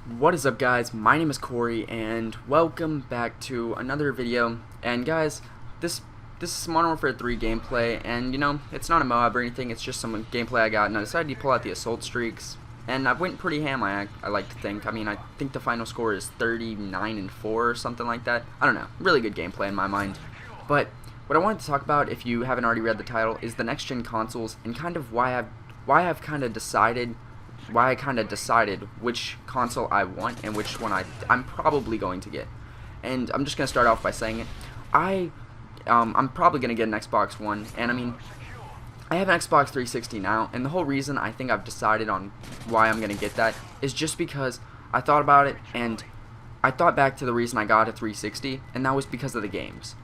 What is up, guys? My name is Corey and welcome back to another video. And guys, this is Modern Warfare 3 gameplay, and it's not a MOAB or anything, it's just some gameplay I got, and I decided to pull out the assault streaks, and I went pretty ham, I like to think. I think the final score is 39-4 or something like that. I don't know, really good gameplay in my mind. But what I wanted to talk about, if you haven't already read the title, is the next gen consoles and kind of why I kind of decided which console I want and which one I'm probably going to get. And I'm just going to start off by saying it. I'm probably going to get an Xbox One, and I have an Xbox 360 now, and the whole reason I think I've decided on why I'm going to get that is just because I thought about it, and I thought back to the reason I got a 360, and that was because of the games.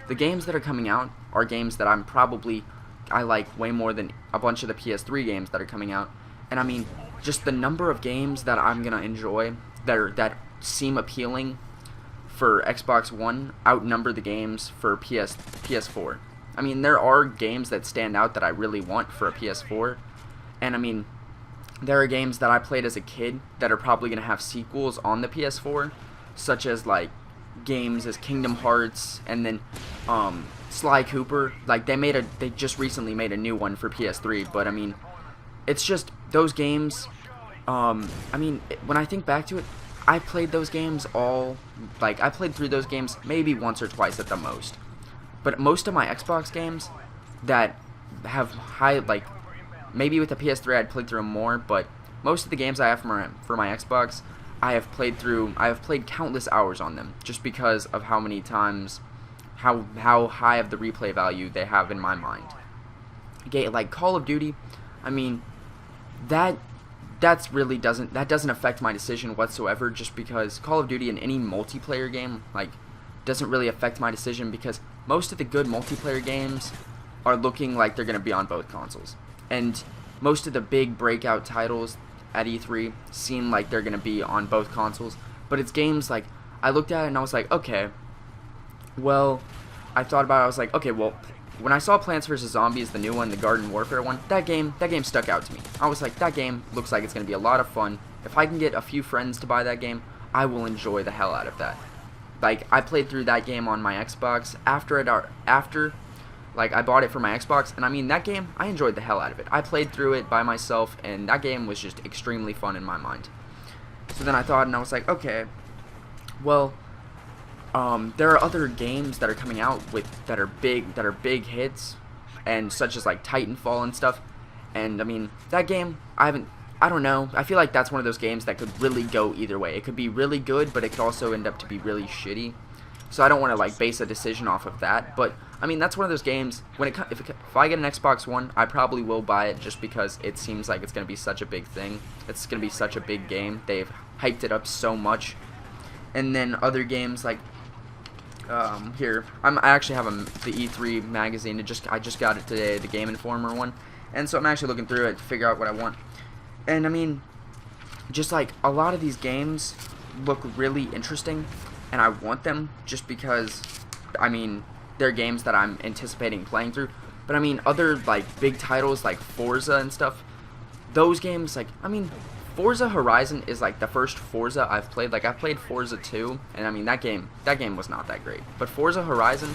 The games that are coming out are games that I like way more than a bunch of the PS3 games that are coming out, and just the number of games that I'm gonna enjoy that seem appealing for Xbox One outnumber the games for PS4. There are games that stand out that I really want for a PS4, and there are games that I played as a kid that are probably gonna have sequels on the PS4, such as like games as Kingdom Hearts, and then Sly Cooper. Like they just recently made a new one for PS3, but it's just those games. When I think back to it, I played those games I played through those games maybe once or twice at the most. But most of my Xbox games that have maybe with the PS3 I'd played through them more, but most of the games I have for my Xbox, I have played countless hours on them, just because of how many times, how high of the replay value they have in my mind. Like Call of Duty, that doesn't affect my decision whatsoever, just because Call of Duty in any multiplayer game doesn't really affect my decision, because most of the good multiplayer games are looking like they're going to be on both consoles, and most of the big breakout titles at E3 seem like they're going to be on both consoles. But it's games like, I looked at it and I was like, okay, well, I thought about it, I was like, okay, well, when I saw Plants vs. Zombies, the new one, the Garden Warfare one, that game stuck out to me. I was like, that game looks like it's going to be a lot of fun. If I can get a few friends to buy that game, I will enjoy the hell out of that. I played through that game on my Xbox after I bought it for my Xbox, and that game, I enjoyed the hell out of it. I played through it by myself, and that game was just extremely fun in my mind. So then I thought, and I was like, okay, well, there are other games that are coming out that are big hits, and such as like Titanfall and stuff. And that game, I don't know. I feel like that's one of those games that could really go either way. It could be really good, but it could also end up to be really shitty. So I don't want to base a decision off of that. But that's one of those games. If I get an Xbox One, I probably will buy it, just because it seems like it's gonna be such a big thing. It's gonna be such a big game. They've hyped it up so much. And then other games like here, I actually have the E3 magazine. I just got it today, the Game Informer one, and so I'm actually looking through it to figure out what I want. And just a lot of these games look really interesting, and I want them just because they're games that I'm anticipating playing through. But other big titles like Forza and stuff, those games Forza Horizon is the first Forza I've played. I played Forza 2, and that game was not that great. But Forza Horizon,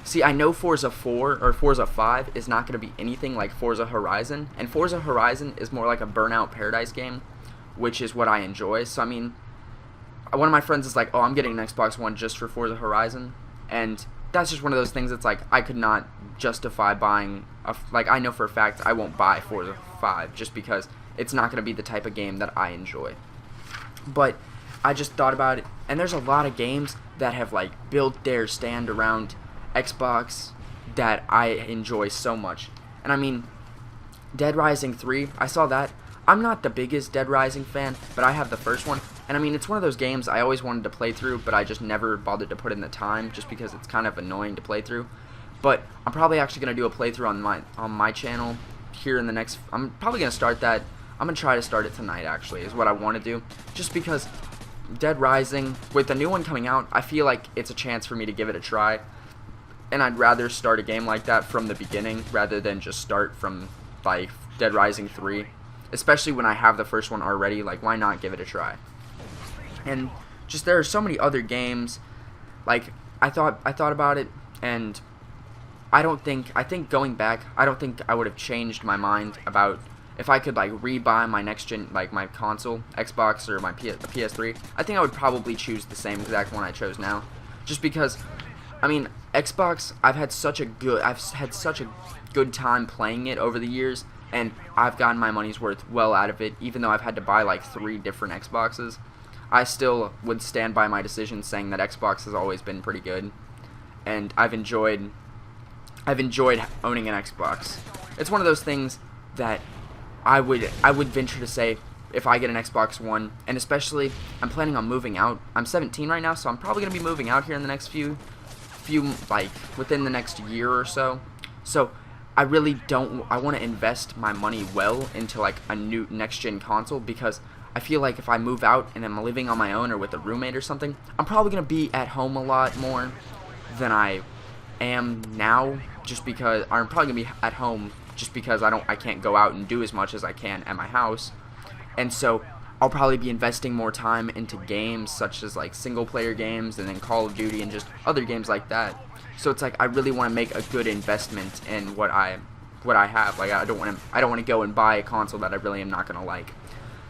see, I know Forza 4 or Forza 5 is not going to be anything like Forza Horizon, and Forza Horizon is more like a Burnout Paradise game, which is what I enjoy. So one of my friends is like, oh, I'm getting an Xbox One just for Forza Horizon, and that's just one of those things that's I could not justify buying I know for a fact I won't buy Forza 5 just because it's not going to be the type of game that I enjoy. But I just thought about it, and there's a lot of games that have built their stand around Xbox that I enjoy so much. And Dead Rising 3, I saw that. I'm not the biggest Dead Rising fan, but I have the first one, and it's one of those games I always wanted to play through, but I just never bothered to put in the time, just because it's kind of annoying to play through. But I'm probably actually going to do a playthrough on my channel here in the next. I'm probably going to start that. I'm going to try to start it tonight, actually, is what I want to do, just because Dead Rising, with the new one coming out, I feel like it's a chance for me to give it a try, and I'd rather start a game like that from the beginning rather than just start from Dead Rising 3. especially when I have the first one already. Like, why not give it a try? And just there are so many other games. Like I thought about it, and I think going back, I don't think I would have changed my mind about if I could like rebuy my next gen, like my console, Xbox or my PS3. I think I would probably choose the same exact one I chose now, just because, I mean, Xbox, I've had such a good time playing it over the years, and I've gotten my money's worth well out of it. Even though I've had to buy like 3 different Xboxes, I still would stand by my decision saying that Xbox has always been pretty good, and I've enjoyed owning an Xbox. It's one of those things that I would venture to say, if I get an Xbox One, and especially I'm planning on moving out. I'm 17 right now, so I'm probably gonna be moving out here in the next few like within the next year or so. So I want to invest my money well into like a new next gen console, because I feel like if I move out and I'm living on my own or with a roommate or something, I'm probably gonna be at home a lot more than I am now, just because I'm probably gonna be at home just because I can't go out and do as much as I can at my house. And so I'll probably be investing more time into games such as like single player games, and then Call of Duty and just other games like that. So it's like I really want to make a good investment in what I have. Like I don't want to go and buy a console that I really am not going to like.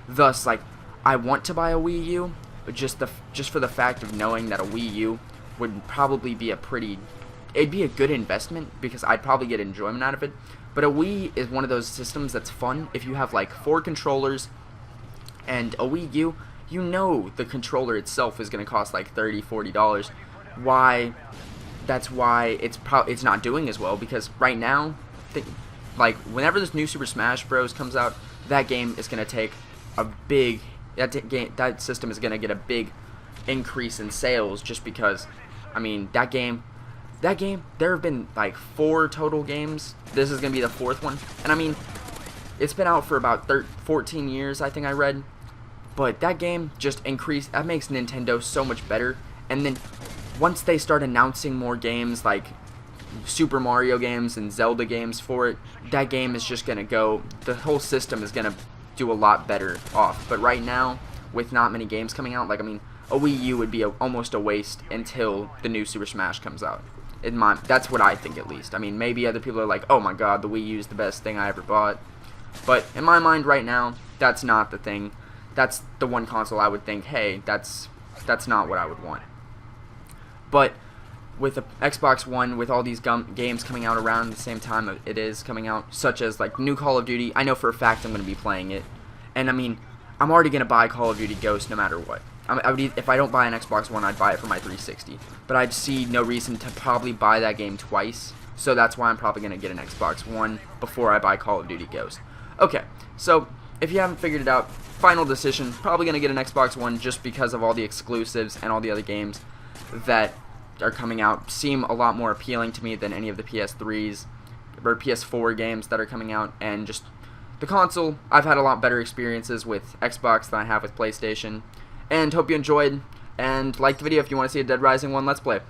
Thus, like, I want to buy a Wii U, but just for the fact of knowing that a Wii U would probably be it'd be a good investment, because I'd probably get enjoyment out of it. But a Wii is one of those systems that's fun if you have like 4 controllers, and a Wii U, you know the controller itself is going to cost like $30-$40. That's why it's not doing as well, because right now, like whenever this new Super Smash Bros. Comes out, that game is going to take that system is going to get a big increase in sales, just because, I mean, that game, there have been like 4 total games. This is going to be the 4th one. And I mean, it's been out for about 14 years, I think I read. But that game just increased. That makes Nintendo so much better. And then once they start announcing more games, like Super Mario games and Zelda games for it, that game is just going to go, the whole system is going to do a lot better off. But right now, with not many games coming out, like, I mean, a Wii U would be almost a waste until the new Super Smash comes out. That's what I think, at least. I mean, maybe other people are like, oh my god, the Wii U is the best thing I ever bought. But in my mind right now, that's not the thing. That's the one console I would think, hey, that's not what I would want. But with the Xbox One, with all these games coming out around the same time it is coming out, such as like new Call of Duty, I know for a fact I'm going to be playing it. And I mean, I'm already going to buy Call of Duty Ghost no matter what. If I don't buy an Xbox One, I'd buy it for my 360. But I'd see no reason to probably buy that game twice. So that's why I'm probably going to get an Xbox One before I buy Call of Duty Ghost. Okay, so if you haven't figured it out, final decision, probably going to get an Xbox One just because of all the exclusives and all the other games that are coming out seem a lot more appealing to me than any of the PS3s or PS4 games that are coming out. And just the console, I've had a lot better experiences with Xbox than I have with PlayStation. And hope you enjoyed, and like the video if you want to see a Dead Rising 1 Let's Play.